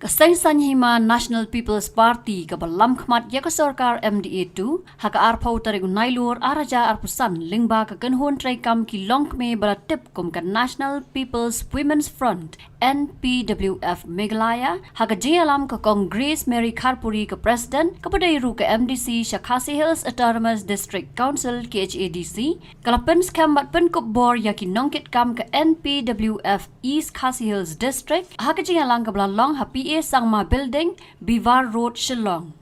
Kasaysayan hima National People's Party kabalam khmat ya ka sarkar MDA2 haka arpau tarig nailur araja arpusan lingba ka kanhon tray kam ki Longkmie baratip kum ka National People's Women's Front NPWF Meghalaya haka Jingeh ka Congress Mary Kharpuri ka President kapadairu ka MDC Shakasi Hills Autonomous District Council KHADC kalapens kam batpen kup bor ya ki nongkit kam ka NPWF East Khasi Hills District haka Jingeh ka blalong happy Sangma Building, Bivar Road, Shillong.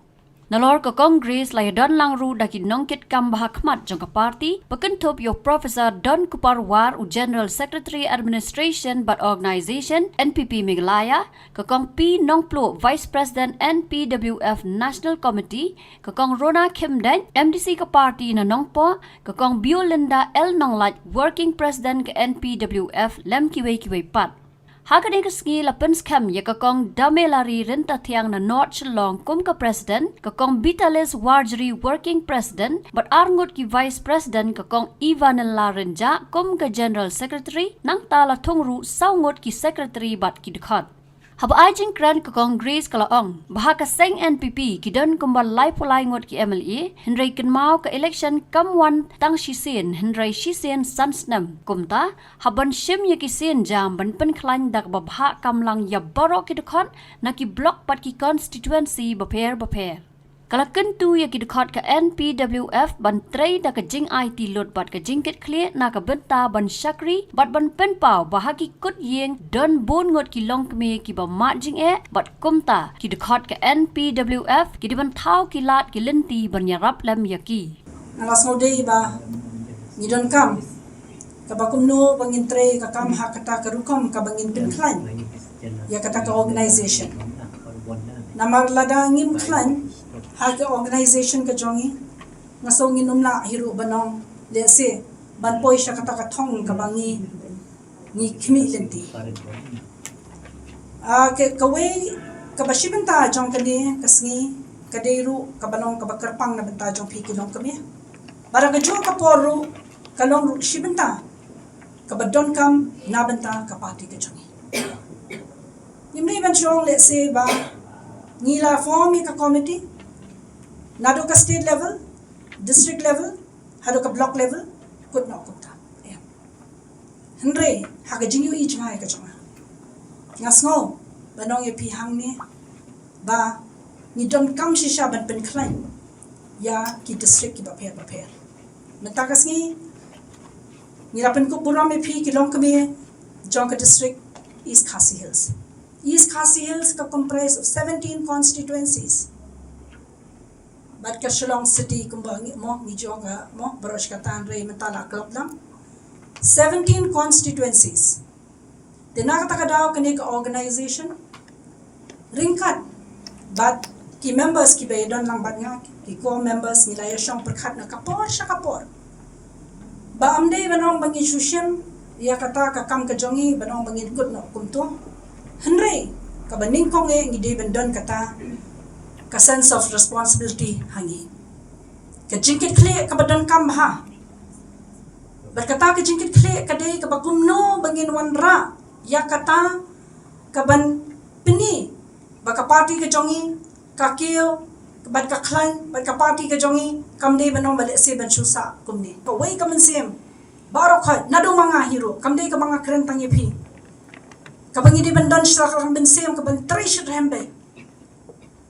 Nalor ka Congress lay don lang ru daki nongkit kam bahakmat jong ka party, pakentop yo Professor Don Kuparwar u General Secretary Administration but Organization NPP Meghalaya, ka kong P Nongplo Vice President NPWF National Committee, ka kong Rona Kimden MDC ka party na Nongpo, ka kong Biolinda L Nonglat Working President ka NPWF Lemkiwe Pat. Hakane kaski lapens kam ya kakong damelari renta tiang na North Shillong kum ka president, kakong Bitalis Warjari working president, but arngot ki vice president kakong Ivanella Renja kum ka general secretary, nang tala tongru saungot ki secretary bat ki Dkhot. Haba ajing kran ka Congress kalaong, baha ka seng NPP ki don kumbal lai pulai ngot ki MLA, henry kenmau ka election kamwan tang shisien, henry shisien sansnam, kumta, haban shim ya ki sien jam ban pen klan dak babha kamlang ya baro ki Dkhot, na ki block pat ki constituency baper. Kala Kyntu ya ki Dkhot ka NPWF ban tray da ka jing IT lot bat ka jingkit clear na ka benta ban shakri bat ban penpau bahagi Kut-Īing don bon ngot ki Longkmie ki ba mat Jingeh bat kumta ki Dkhot ka NPWF ki di ban thau ki lat ki linti ban Ïarap lem ya ki. Alas ngode ba ni don kam ka ba kumno bangin tray ka kam hakata ka rukom ka bangin penklan ya kata ka organization. Namar lada ngim klan haka organization ka jongi ngaso nginum la hiru banong lese ban poi sha kata ka thong ka bangi ni khmi lenti ke kawe ka bashibenta jong kani kasngi kadeiru ka banong ka bakarpang na benta jong phiki long kami bara ka jo ka poru ka long ru shibenta ka badon kam na benta ka party ka jongi imri ban jong lese ba nila form ka committee nado ka state level, district level, hado ka block level, kut na kuta. Henry, haga jingyu I jingay ka jonga. Ngasngo, banong ye pihang ni, ba, ni don kam shisha ban penklan, ya ki district ki baper. Mentakas ni rapen ko buram ye pi ki Longkmie, jong ka district, East Khasi Hills. East Khasi Hills ka comprise of 17 constituencies. Bat ka Shillong City kumbangi mo ni joga mo barosh ka tanre mentala club lam 17 constituencies dinaka takadaw kani ka organization ringkat bat ki members ki baydon lang bat nga ki ko members nila yashong perkhat na kapor ba amde banong bangi shushim ya kata ka kam ka jongi banong bangi good no kumto henry ka baning kong ngi de bendon kata ka sense of responsibility hangi ka jingkit kle ka badan kam ha berkata ka jingkit kle ka dei ka bagumno bangin wanra ya kata ka ban pini baka party ka jongi ka kio bat ka klan bat ka party ka jongi kam dei banong bale se ban susa kumni ka wei ka mensem baro khat nado mga hero kam dei ka mga krentang yepi ka bangi de ban don shra ka mensem ka ban trish rembe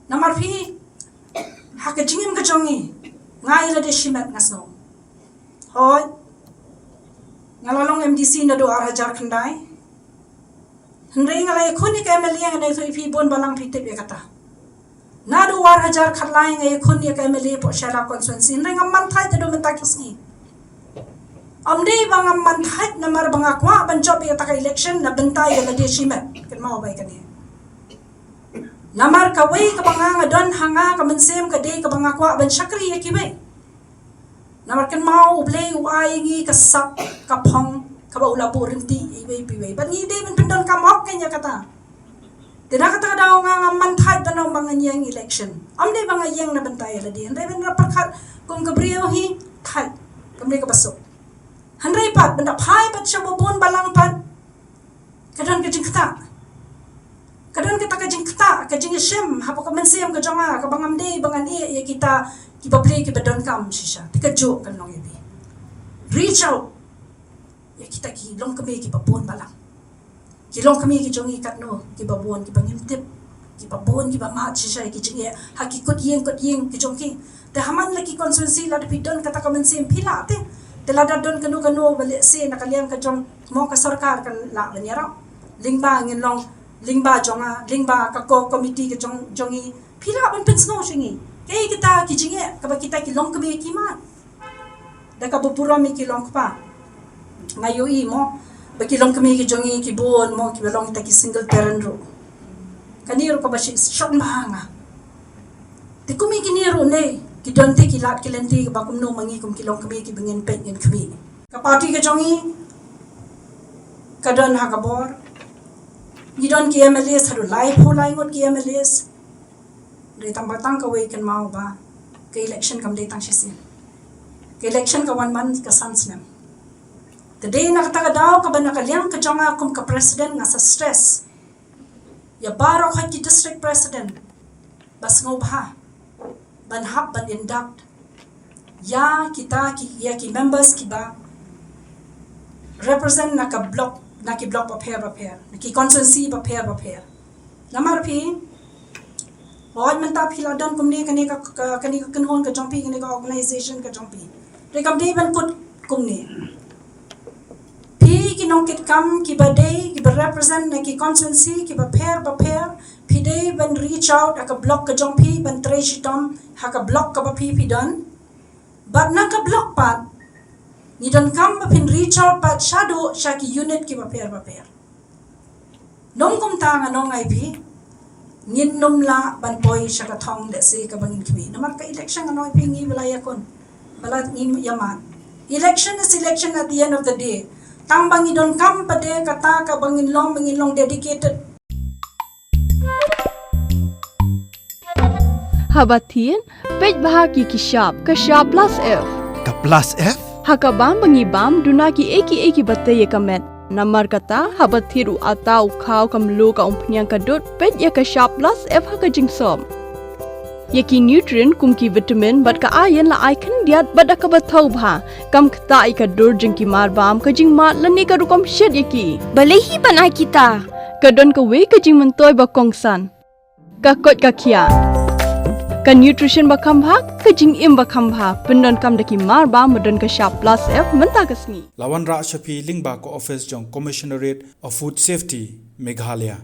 Namar pi haka jingim ka jongi ngai la de shimat ngasno hoy ngalalong MDC na do arajar khandai hendrei ngalai khuni ka MLA ngai thoi pi bon balang pi tep yakata na do war hajar khalai ngai khuni ka MLA po shala constituency hendrei ngamman thai te do menta kisni amdei bangam man thai namar banga kwa ban job ya ta election na bentai la de shimat kan mau bai kan Namar kawai ka banga don hanga ka mensem ka dei ka banga kwa ban shakri ya kibai. Namar kan mau blei uai ngi ka sap ka phong ka ba ula purinti ibai pibai. Ban ngi dei ban pendon ka mok kanya kata. Tidak kata daw nga man thai tanong banga yang election. Am dei banga yang na bantay la di. Andai ban rapakat kung gabriel hi thai. Kamri ka basok. Handai pat banda phai pat siya balang pat. Kadang ka jingkata. Kadang kita ka jingkata ka shem hapo ka mensem ka jonga ka bangam de bangan e kita kiba play kiba don kam shisha tika jo kan long ibi reach out ya kita ki Longkmie kiba bon balang ki Longkmie ki jongi kat no kiba bon kiba ngimtip kiba bon kiba mat shisha ki Jingeh haki Kut-Īing ki jongki te haman laki konsensi la de pidon kata ka mensem pila te lada don kanu balik se nakalian ka jong mo ka sarkar kan la Ïarap lingba ngin long lingba jonga lingba ka ko committee ka jongi pila ban pensno singi kay kita ki Jingeh ka ba kita ki Longkmie ki mat da ka bupuro mi ki Longpa ngayo i mo ba ki Longkmie ki jongi ki bon mo ki belong ta ki single parent ro kaniro ka ba shi shot mahanga te kumi ki niro ne ki donte ki lat ki lenti ba kum no mangi kum ki Longkmie ki bingen pet ngin kmi ka party ka jongi ka don ha ka bor ni don ki MLS hadu live ho lai ngot ki MLS de tambatang ka we kan mau ba ke election kam de tang shisin ke election ka 1 month ka sansnem the day nakata ka daw ka ba nakaliang ka jonga kum ka president nga sa stress ya baro ka ki district president bas ngo ba ban hap ban induct ya kita ki members ki ba represent na ka block pa pair na ki constituency pa pair namar pi hoy man ta phila don kumni kani ka kanhon ka jompi kani ka organization ka jompi re kam dei ban kut kumni pi ki nong kit kam ki ba dei ki ba represent na ki constituency ki ba pair pi dei ban reach out aka block ka jompi ban treshitom haka block ka ba pi don but na ka block pat ni don kam ba pin reach out pat shadow shaki unit ki ba pair nong kum ta nga nong ai pi ngin num la ban poi shaka thong de se ka bangin kmi namar ka election anoi pi ngi Meghalaya kon balat ngi yaman election is election at the end of the day tang bangi don kam pa de kata ka bangin long dedicated Habatin pej bahagi kishap plus F Ka plus F? hakabam bangibam dunaki eki batay kamet namar kata habathiru atau khaw kamlu ka umpnyang kadut pej ya ka sharp plus F haka jingsom yaki nutrient kumki vitamin bat ka iron la icon diat bat ka bathau bha kam khta ka dur jingki marbam ka jingma lani ka rukom shed yaki balehi banai kita kadon ka we ka jing mentoy ba kongsan ka kot ka khia ka nutrition ba khambha ka jing im ba khambha pendon kam daki mar ba modon ka sharp plus F menta kasni Lawan Ra Shapi Lingba ko office jong Commissionerate of Food Safety Meghalaya